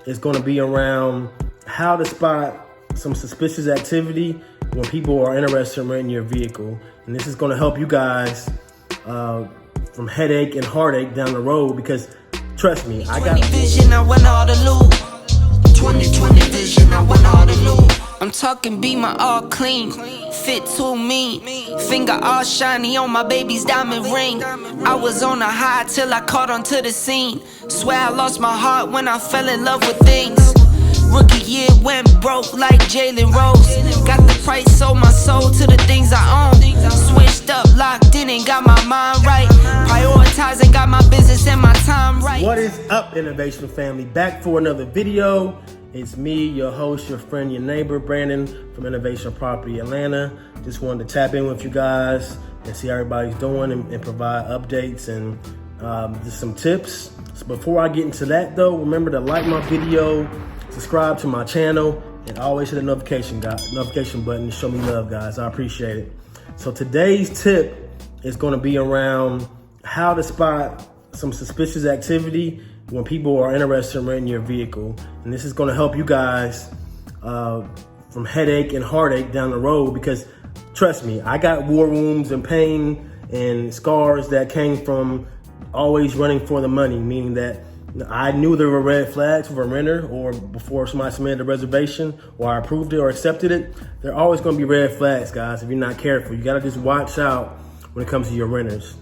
is going to be around how to spot some suspicious activity when people are interested in renting your vehicle. And this is going to help you guys from headache and heartache down the road, because trust me, I got vision, I want all the loot. 2020 vision, I want all the loot. I'm talking be my all clean, fit too mean, finger all shiny on my baby's diamond ring. I was on a high till I caught onto the scene. Swear I lost my heart when I fell in love with things. Rookie year went broke like Jalen Rose. Got the price, sold my soul to the things I own. Switched up, locked in, and got my mind right. Prioritizing, got my business and my time right. What is up, Innovation family? Back for another video. It's me, your host, your friend, your neighbor, Brandon from Innovation Property Atlanta. Just wanted to tap in with you guys and see how everybody's doing and provide updates and just some tips. So before I get into that though, remember to like my video, subscribe to my channel, and always hit the notification button to show me love, guys. I appreciate it. So today's tip is going to be around how to spot some suspicious activity when people are interested in renting your vehicle. And this is going to help you guys from headache and heartache down the road, because trust me, I got war wounds and pain and scars that came from always running for the money, meaning that I knew there were red flags for a renter, or before somebody submitted a reservation or I approved it or accepted it. There are always going to be red flags, guys, if you're not careful. You got to just watch out when it comes to your renters.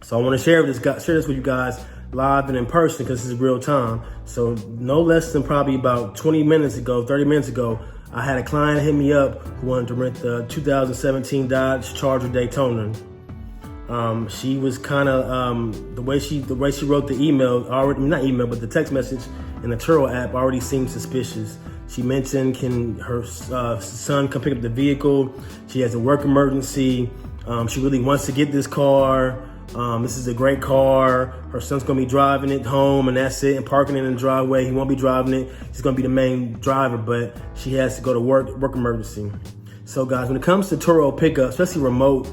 So I want to share this with you guys live and in person, because this is real time. So no less than probably about 20 minutes ago, 30 minutes ago, I had a client hit me up who wanted to rent the 2017 Dodge Charger Daytona. She was kind of the way she wrote the email, not email, but the text message in the Turo app already seemed suspicious. She mentioned, can her son come pick up the vehicle? She has a work emergency. She really wants to get this car. This is a great car. Her son's gonna be driving it home, and that's it, and parking it in the driveway. He won't be driving it. He's gonna be the main driver, but she has to go to work emergency. So guys, when it comes to Turo pickup, especially remote,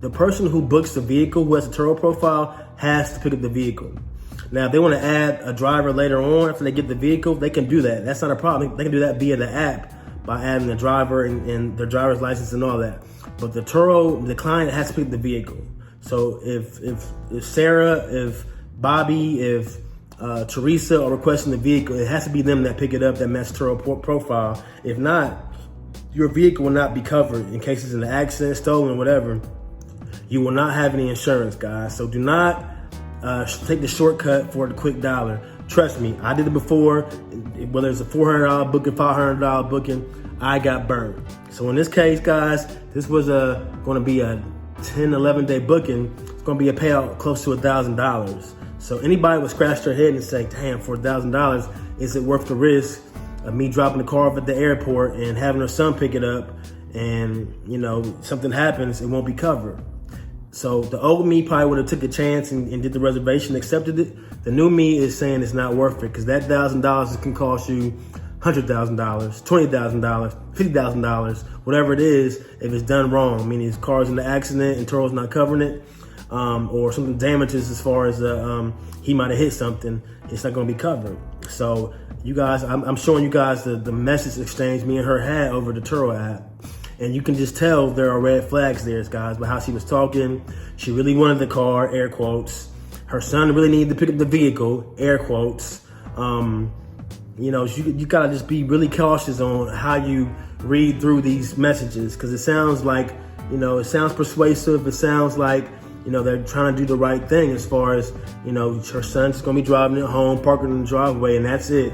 the person who books the vehicle, who has a Turo profile, has to pick up the vehicle. Now, if they want to add a driver later on after they get the vehicle, they can do that. That's not a problem. They can do that via the app by adding the driver and their driver's license and all that. But the client has to pick up the vehicle. So if Sarah, if Bobby, if Teresa are requesting the vehicle, it has to be them that pick it up that match Turo profile. If not, your vehicle will not be covered in case it's an accident, stolen, whatever. You will not have any insurance, guys. So do not take the shortcut for the quick dollar. Trust me, I did it before. Whether it's a $400 booking, $500 booking, I got burned. So in this case, guys, this was going to be a 10, 11 day booking. It's going to be a payout close to $1,000. So anybody would scratch their head and say, damn, for $1,000, is it worth the risk of me dropping the car off at the airport and having her son pick it up, and something happens, it won't be covered. So the old me probably would have took a chance and did the reservation, accepted it. The new me is saying it's not worth it, because that $1,000 can cost you $100,000, $20,000, $50,000, whatever it is, if it's done wrong. Meaning his car's in the accident and Turo's not covering it, or something damages as far as he might have hit something, it's not going to be covered. So you guys, I'm showing you guys the message exchange me and her had over the Turo app. And you can just tell there are red flags there, guys, by how she was talking. She really wanted the car, air quotes. Her son really needed to pick up the vehicle, air quotes. You gotta just be really cautious on how you read through these messages, because it sounds like, it sounds persuasive. It sounds like, they're trying to do the right thing as far as, her son's gonna be driving it home, parking in the driveway, and that's it.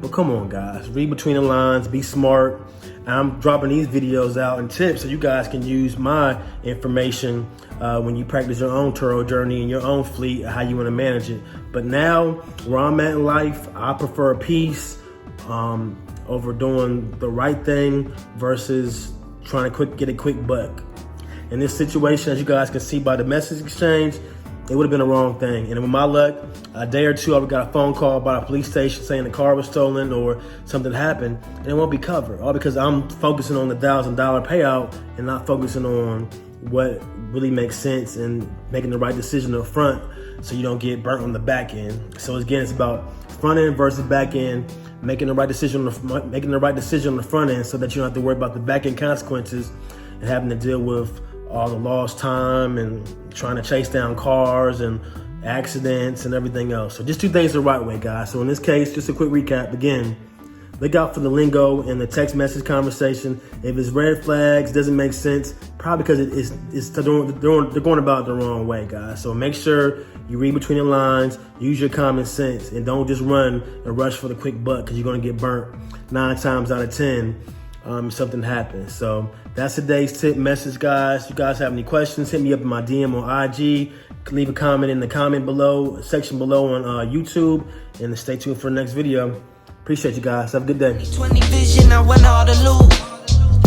But come on, guys, read between the lines, be smart. I'm dropping these videos out and tips so you guys can use my information when you practice your own Turo journey and your own fleet, how you want to manage it. But now, where I'm at in life, I prefer peace over doing the right thing versus trying to get a quick buck. In this situation, as you guys can see by the message exchange, it would have been the wrong thing. And with my luck, a day or two, I got a phone call by a police station saying the car was stolen or something happened, and it won't be covered. All because I'm focusing on the $1,000 payout and not focusing on what really makes sense and making the right decision up front, so you don't get burnt on the back end. So again, it's about front end versus back end. making the right decision on the front end, so that you don't have to worry about the back end consequences and having to deal with all the lost time and trying to chase down cars and accidents and everything else. So just do things the right way, guys. So in this case, just a quick recap again. Look out for the lingo in the text message conversation. If it's red flags, doesn't make sense, probably because they're going about it the wrong way, guys. So make sure you read between the lines, use your common sense, and don't just run and rush for the quick buck, because you're going to get burnt 9 times out of 10 if something happens. So that's today's tip message, guys. If you guys have any questions, hit me up in my DM on IG. Leave a comment in the section below on YouTube, and stay tuned for the next video. Appreciate you guys. Have a good day. 2020 vision, I want all the loot.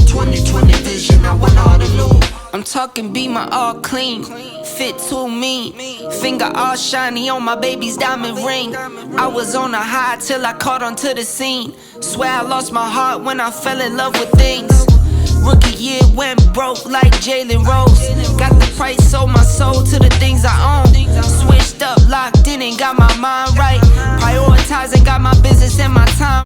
2020 vision, I want all the loot. I'm talking Beamer all clean, fit too mean, finger all shiny on my baby's diamond ring. I was on a high till I caught onto the scene. Swear I lost my heart when I fell in love with things. Rookie year went broke like Jalen Rose. Got the price, sold my soul to the things I own. Switched up, locked in, and got my mind right. Prioritizing, got my business and my time.